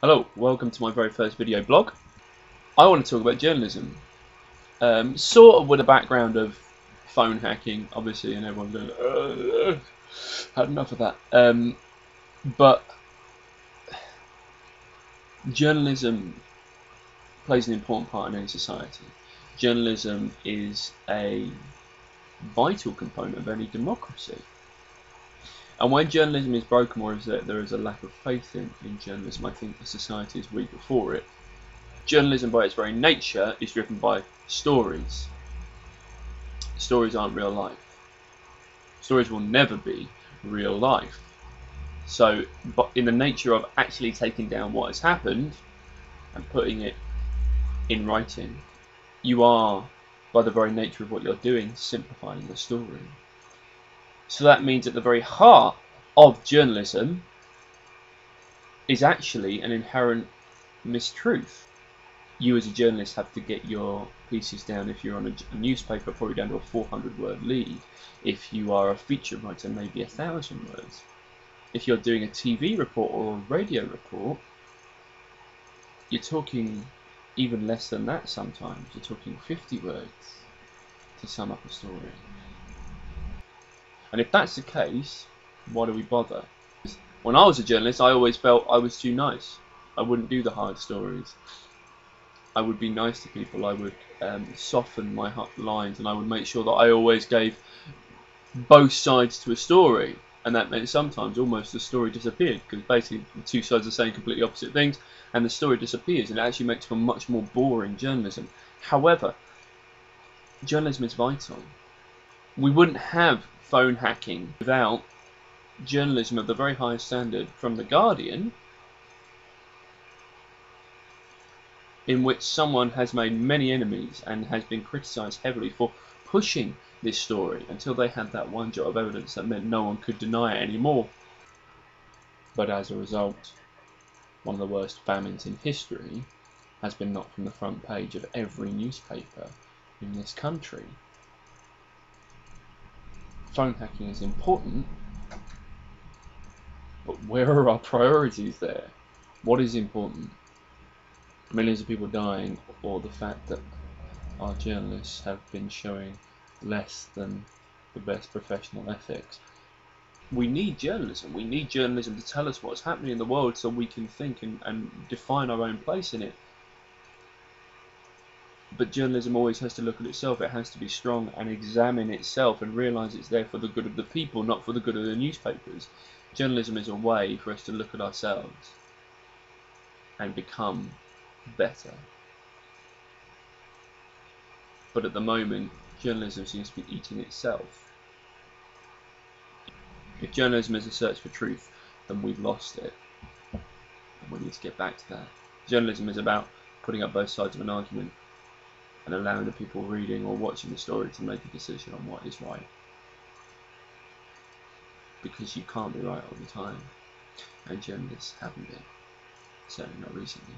Hello, welcome to my very first video blog. I want to talk about journalism, sort of with a background of phone hacking, obviously, and everyone's going, had enough of that. But journalism plays an important part in any society. Journalism is a vital component of any democracy. And when journalism is broken, or is that there is a lack of faith in journalism, I think the society is weaker for it. Journalism by its very nature is driven by stories. Stories aren't real life. Stories will never be real life. So, but in the nature of actually taking down what has happened and putting it in writing, you are, by the very nature of what you're doing, simplifying the story. So that means at the very heart of journalism is actually an inherent mistruth. You as a journalist have to get your pieces down. If you're on a newspaper, probably down to a 400-word lead. If you are a feature writer, maybe 1,000 words. If you're doing a TV report or a radio report, you're talking even less than that sometimes. You're talking 50 words to sum up a story. And if that's the case, why do we bother? When I was a journalist, I always felt I was too nice. I wouldn't do the hard stories. I would be nice to people. I would soften my lines, and I would make sure that I always gave both sides to a story. And that meant sometimes almost the story disappeared, because basically the two sides are saying completely opposite things, and the story disappears, and it actually makes for much more boring journalism. However, journalism is vital. We wouldn't have phone hacking without journalism of the very highest standard from The Guardian, in which someone has made many enemies and has been criticised heavily for pushing this story until they had that one jot of evidence that meant no one could deny it anymore. But as a result, one of the worst famines in history has been knocked from the front page of every newspaper in this country. Phone hacking is important, but where are our priorities there? What is important? Millions of people dying, or the fact that our journalists have been showing less than the best professional ethics? We need journalism. We need journalism to tell us what's happening in the world so we can think and define our own place in it. But journalism always has to look at itself. It has to be strong and examine itself and realise it's there for the good of the people, not for the good of the newspapers. Journalism is a way for us to look at ourselves and become better. But at the moment, journalism seems to be eating itself. If journalism is a search for truth, then we've lost it, and we need to get back to that. Journalism is about putting up both sides of an argument and allowing the people reading or watching the story to make a decision on what is right. Because you can't be right all the time, and journalists haven't been, certainly not recently.